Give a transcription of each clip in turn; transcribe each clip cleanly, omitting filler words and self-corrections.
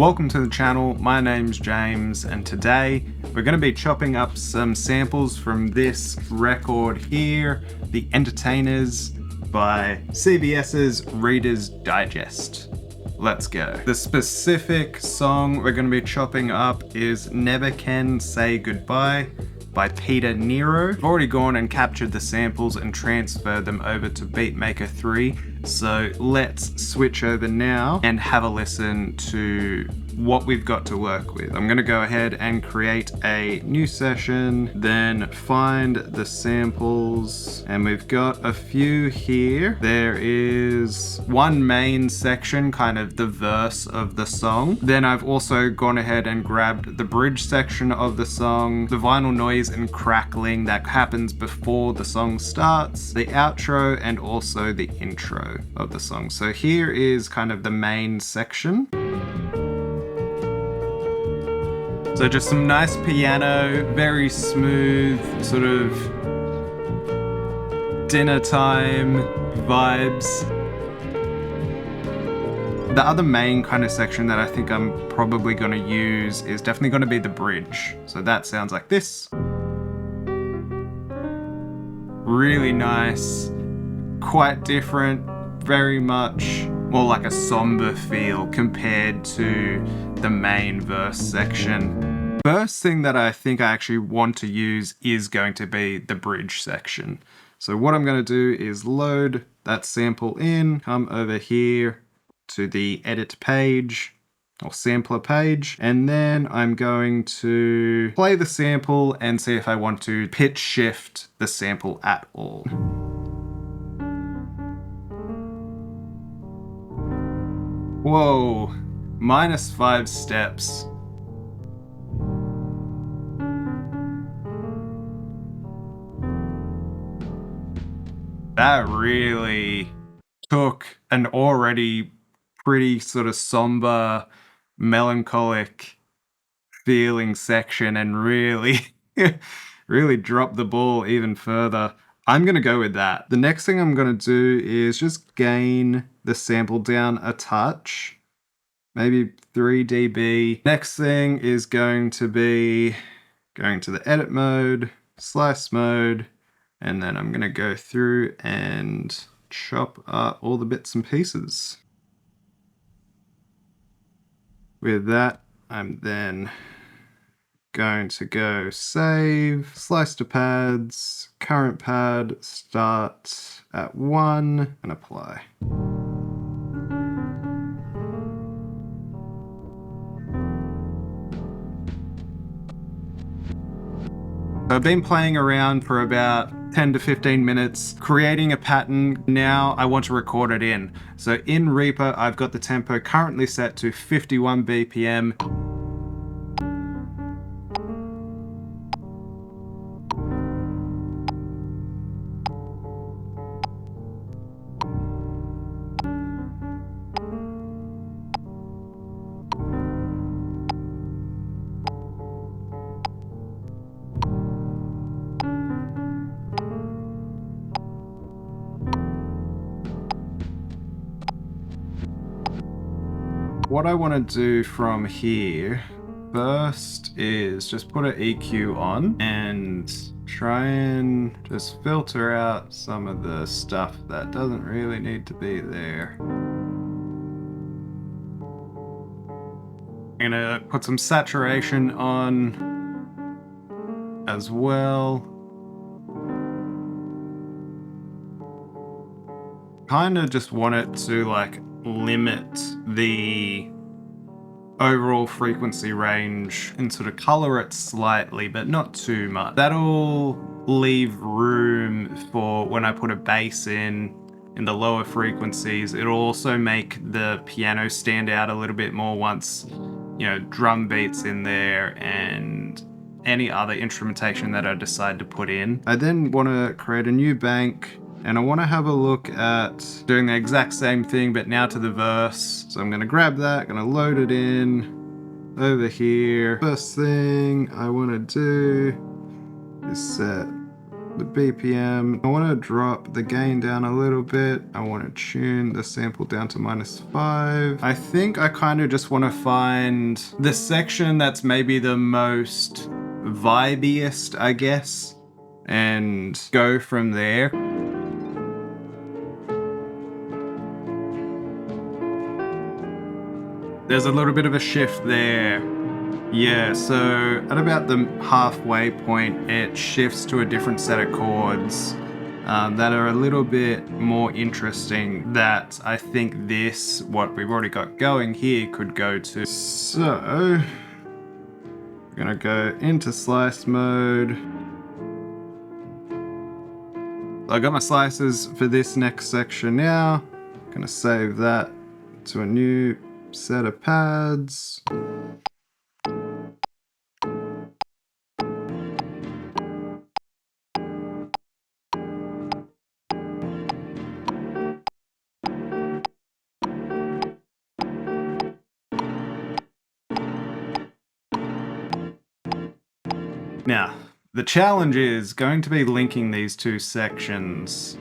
Welcome to the channel, my name's James, and today we're going to be chopping up some samples from this record here, The Entertainers by CBS's Reader's Digest. Let's go. The specific song we're going to be chopping up is Never Can Say Goodbye by Peter Nero. I've already gone and captured the samples and transferred them over to Beatmaker 3, so let's switch over now and have a listen to what we've got to work with. I'm gonna go ahead and create a new session, then find the samples, and we've got a few here. There is one main section, kind of the verse of the song. Then I've also gone ahead and grabbed the bridge section of the song, the vinyl noise and crackling that happens before the song starts, the outro, and also the intro of the song. So here is kind of the main section. So just some nice piano, very smooth, sort of dinner time vibes. The other main kind of section that I think I'm probably going to use is definitely going to be the bridge. So that sounds like this. Really nice, quite different, very much more like a somber feel compared to the main verse section. First thing that I think I actually want to use is going to be the bridge section. So what I'm going to do is load that sample in, come over here to the edit page or sampler page, and then I'm going to play the sample and see if I want to pitch shift the sample at all. Whoa, -5 steps. That really took an already pretty sort of somber, melancholic feeling section and really, really dropped the ball even further. I'm gonna go with that. The next thing I'm gonna do is just gain the sample down a touch, maybe 3 dB. Next thing is going to be going to the edit mode, slice mode, and then I'm gonna go through and chop up all the bits and pieces. With that, I'm then going to go save, slice to pads, current pad, start at 1, and apply. So I've been playing around for about 10 to 15 minutes, creating a pattern. Now I want to record it in. So in Reaper, I've got the tempo currently set to 51 BPM. What I want to do from here first is just put an EQ on and try and just filter out some of the stuff that doesn't really need to be there. I'm gonna put some saturation on as well. Kind of just want it to like limit the overall frequency range and sort of color it slightly, but not too much. That'll leave room for when I put a bass in the lower frequencies. It'll also make the piano stand out a little bit more once, you know, drum beats in there and any other instrumentation that I decide to put in. I then want to create a new bank, and I want to have a look at doing the exact same thing, but now to the verse. So I'm going to grab that, going to load it in over here. First thing I want to do is set the BPM. I want to drop the gain down a little bit. I want to tune the sample down to -5. I think I kind of just want to find the section that's maybe the most vibiest, I guess, and go from there. There's a little bit of a shift there. Yeah, so at about the halfway point, it shifts to a different set of chords that are a little bit more interesting, that I think this, what we've already got going here, could go to. So, we're gonna go into slice mode. I got my slices for this next section now. I'm gonna save that to a new set of pads. Now, the challenge is going to be linking these two sections.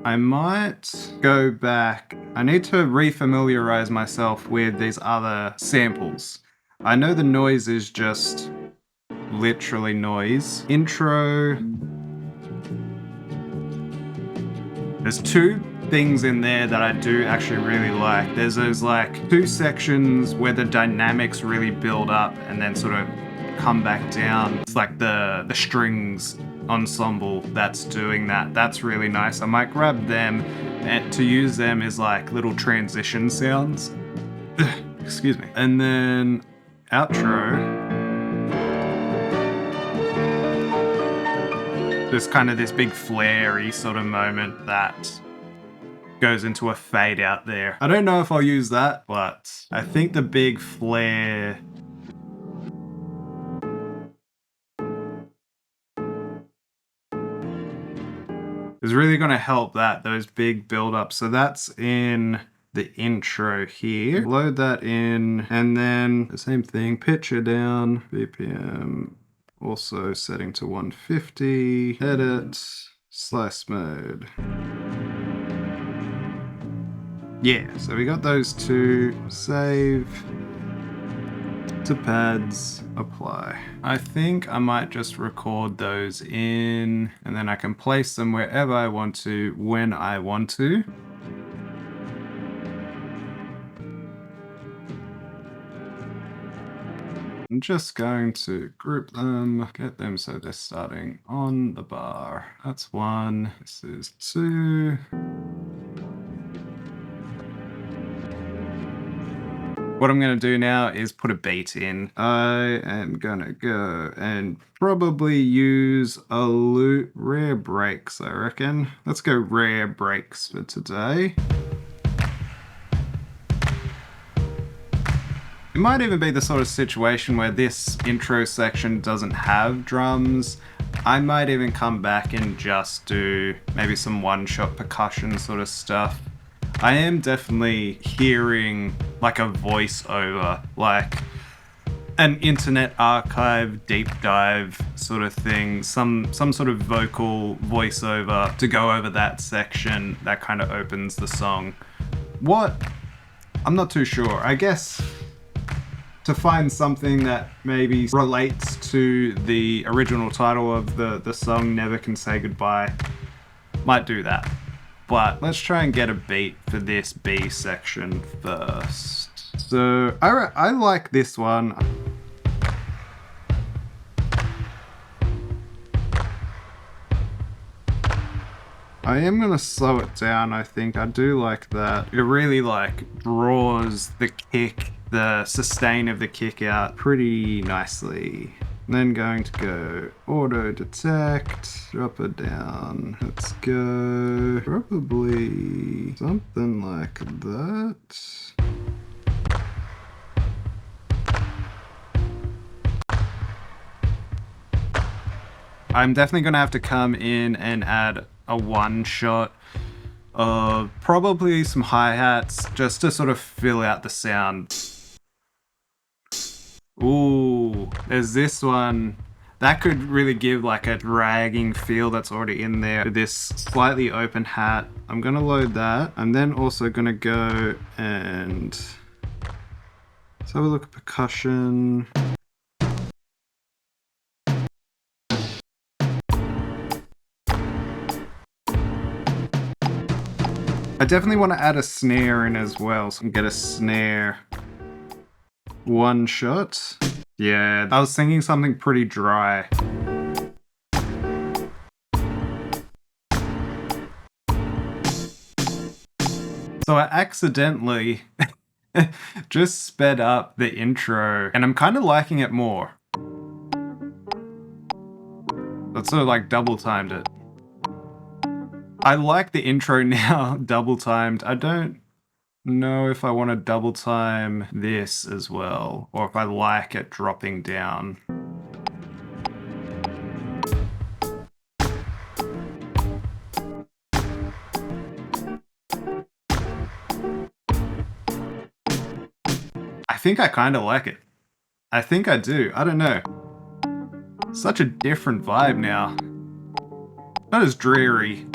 I might go back. I need to refamiliarize myself with these other samples. I know the noise is just literally noise. Intro. There's two things in there that I do actually really like. There's those like two sections where the dynamics really build up and then sort of come back down. It's like the strings ensemble that's doing that. That's really nice. I might grab them, and to use them as like little transition sounds. Excuse me. And then outro. There's kind of this big flary sort of moment that goes into a fade out there. I don't know if I'll use that, but I think the big flare is really going to help those big build-ups. So that's in the intro here. Load that in, and then the same thing, pitch it down, BPM, also setting to 150, edit, slice mode. Yeah, so we got those two, save, to pads, apply. I think I might just record those in, and then I can place them wherever I want to, when I want to. I'm just going to group them, get them so they're starting on the bar. That's one, this is two. What I'm going to do now is put a beat in. I am going to go and probably use a loop, rare breaks, I reckon. Let's go rare breaks for today. It might even be the sort of situation where this intro section doesn't have drums. I might even come back and just do maybe some one-shot percussion sort of stuff. I am definitely hearing like a voiceover, like an Internet Archive deep dive sort of thing, some sort of vocal voiceover to go over that section that kind of opens the song. What? I'm not too sure. I guess to find something that maybe relates to the original title of the song, Never Can Say Goodbye, might do that. But let's try and get a beat for this B section first. So I like this one. I am gonna slow it down, I think. I do like that. It really like draws the kick, the sustain of the kick out pretty nicely. Then going to go auto detect, drop it down. Let's go probably something like that. I'm definitely gonna have to come in and add a one shot of probably some hi-hats just to sort of fill out the sound. Ooh, there's this one. That could really give like a dragging feel that's already in there with this slightly open hat. I'm gonna load that. I'm then also gonna go and let's have a look at percussion. I definitely want to add a snare in as well, so I can get a snare one shot. Yeah, I was thinking something pretty dry. So I accidentally just sped up the intro, and I'm kind of liking it more. That's sort of like double timed it. I like the intro now double timed. I don't know if I want to double time this as well, or if I like it dropping down. I think I kind of like it. I think I do. I don't know. Such a different vibe now. Not as dreary.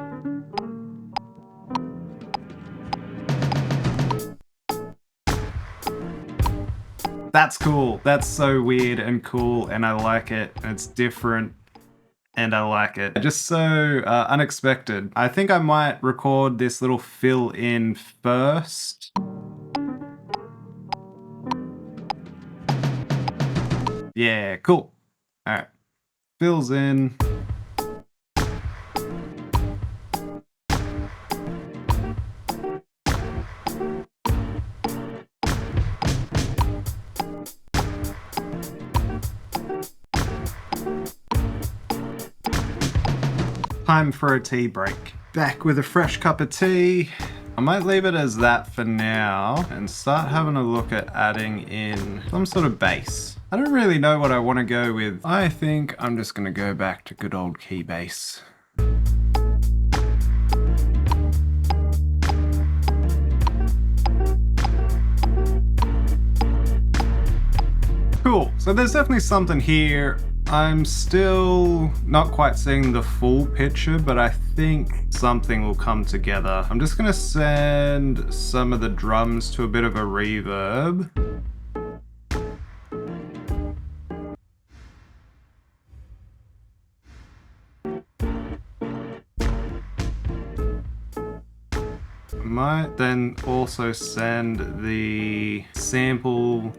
That's cool. That's so weird and cool, and I like it. It's different, and I like it. Just so unexpected. I think I might record this little fill in first. Yeah, cool. All right, fills in. Time for a tea break. Back with a fresh cup of tea. I might leave it as that for now and start having a look at adding in some sort of bass. I don't really know what I want to go with. I think I'm just going to go back to good old key bass. Cool, so there's definitely something here. I'm still not quite seeing the full picture, but I think something will come together. I'm just gonna send some of the drums to a bit of a reverb. I might then also send the sample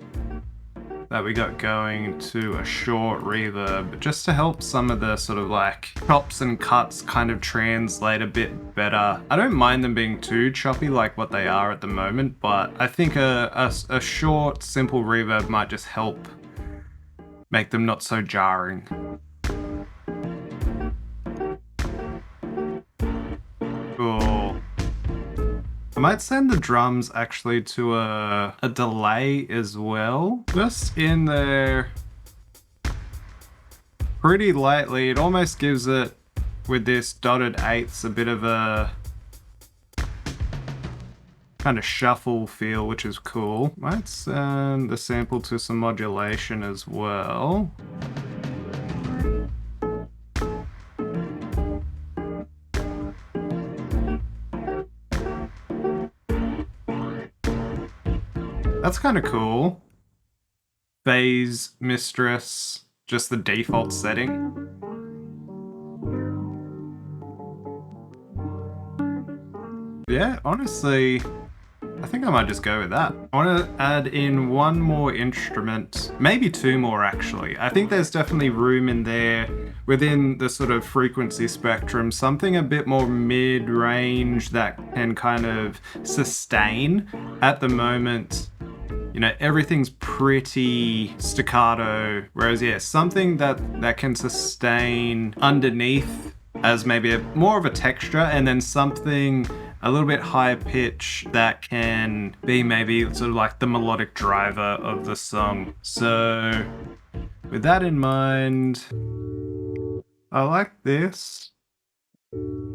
that we got going to a short reverb, just to help some of the sort of like chops and cuts kind of translate a bit better. I don't mind them being too choppy like what they are at the moment, but I think a short, simple reverb might just help make them not so jarring. Cool. I might send the drums actually to a delay as well. Just in there pretty lightly. It almost gives it, with this dotted eighths, a bit of a kind of shuffle feel, which is cool. Might send the sample to some modulation as well. That's kind of cool. Phase Mistress, just the default setting. Yeah, honestly, I think I might just go with that. I want to add in one more instrument, maybe two more actually. I think there's definitely room in there within the sort of frequency spectrum, something a bit more mid-range that can kind of sustain. At the moment, you know, everything's pretty staccato, whereas yeah, something that can sustain underneath as maybe more of a texture, and then something a little bit higher pitch that can be maybe sort of like the melodic driver of the song. So with that in mind, I like this.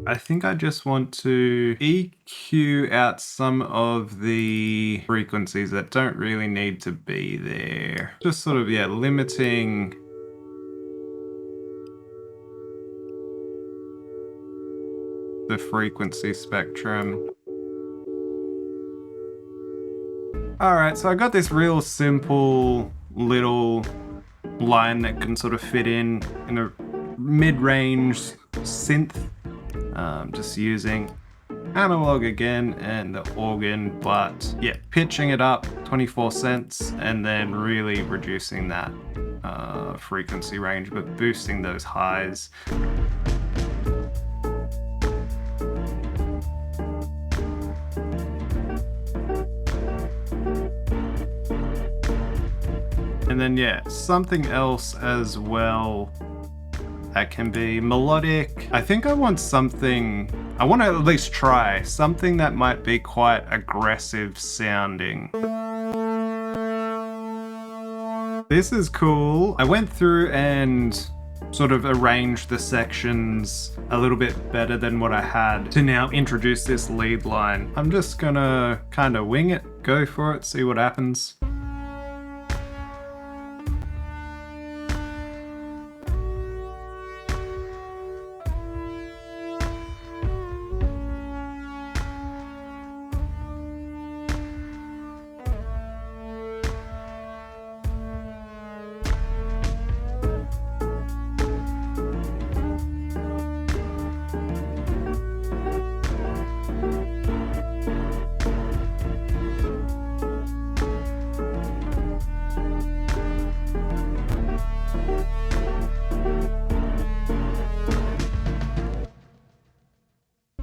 I think I just want to EQ out some of the frequencies that don't really need to be there. Just sort of, yeah, limiting the frequency spectrum. Alright, so I got this real simple little line that can sort of fit in a mid-range synth. Just using analog again and the organ, but yeah, pitching it up 24 cents and then really reducing that frequency range, but boosting those highs. And then yeah, something else as well that can be melodic. I think I want something, I want to at least try something that might be quite aggressive sounding. This is cool. I went through and sort of arranged the sections a little bit better than what I had to now introduce this lead line. I'm just gonna kind of wing it, go for it, see what happens.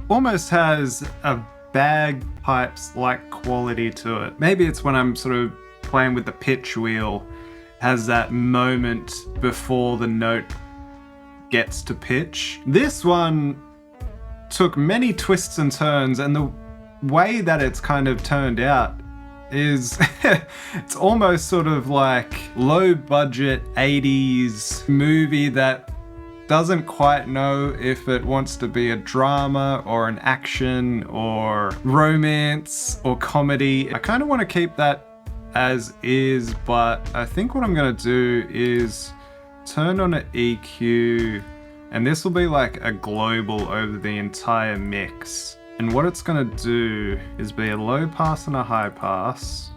Almost has a bagpipes-like quality to it. Maybe it's when I'm sort of playing with the pitch wheel, has that moment before the note gets to pitch. This one took many twists and turns, and the way that it's kind of turned out is it's almost sort of like low budget 80s movie that doesn't quite know if it wants to be a drama or an action or romance or comedy. I kind of want to keep that as is, but I think what I'm going to do is turn on an EQ, and this will be like a global over the entire mix. And what it's going to do is be a low pass and a high pass.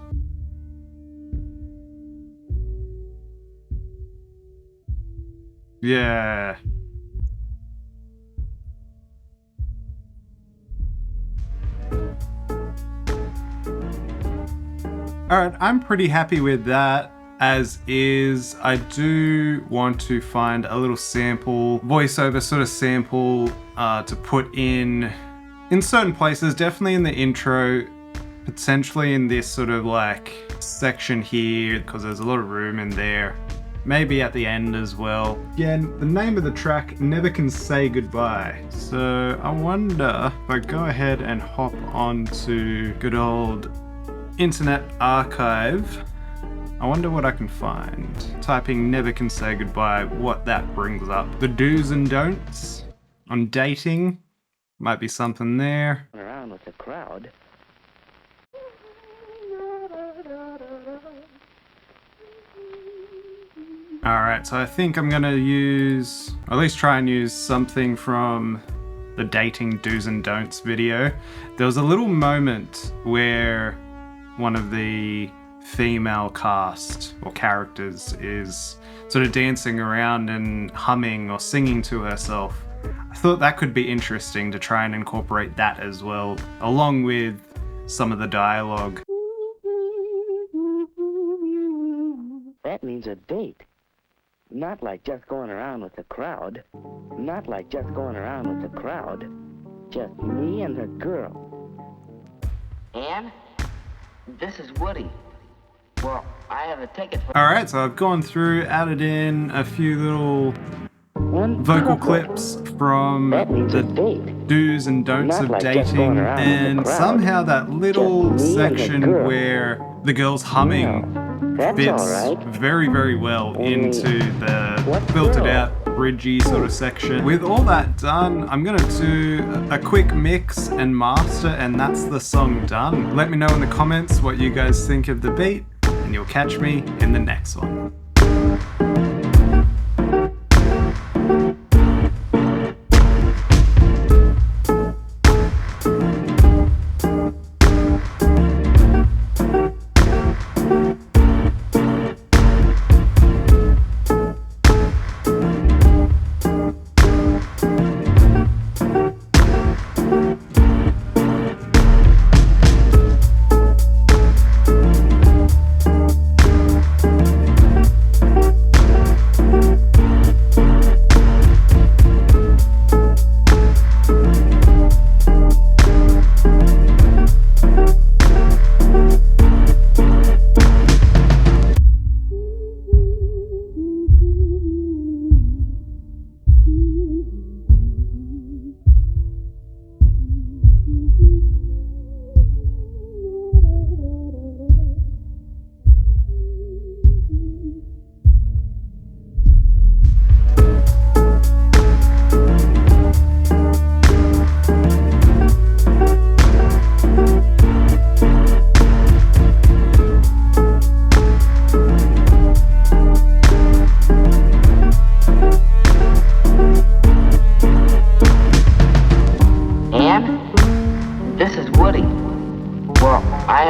Yeah. Alright, I'm pretty happy with that as is. I do want to find a little sample, voiceover sort of sample to put in certain places, definitely in the intro, potentially in this sort of like section here, because there's a lot of room in there. Maybe at the end as well. Again, the name of the track, Never Can Say Goodbye. So I wonder if I go ahead and hop onto good old Internet Archive. I wonder what I can find. Typing Never Can Say Goodbye, what that brings up. The do's and don'ts on dating. Might be something there. Around with the crowd. Alright, so I think I'm gonna use, or at least try and use something from the dating do's and don'ts video. There was a little moment where one of the female cast or characters is sort of dancing around and humming or singing to herself. I thought that could be interesting to try and incorporate that as well, along with some of the dialogue. That means a date. Not like just going around with the crowd. Not like just going around with the crowd. Just me and the girl. Ann, this is Woody. Well, I have a ticket for... Alright, so I've gone through, added in a few little vocal clips from the do's and don'ts of dating, and somehow that little section where the girl's humming fits very, very well into the filtered out, bridgy sort of section. With all that done, I'm gonna do a quick mix and master, and that's the song done. Let me know in the comments what you guys think of the beat, and you'll catch me in the next one.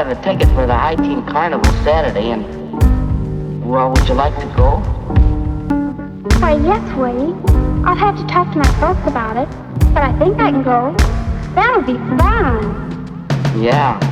have a ticket for the High Teen Carnival Saturday, and, well, would you like to go? Why, yes, Woody. I'll have to talk to my folks about it, but I think I can go. That'll be fun. Yeah.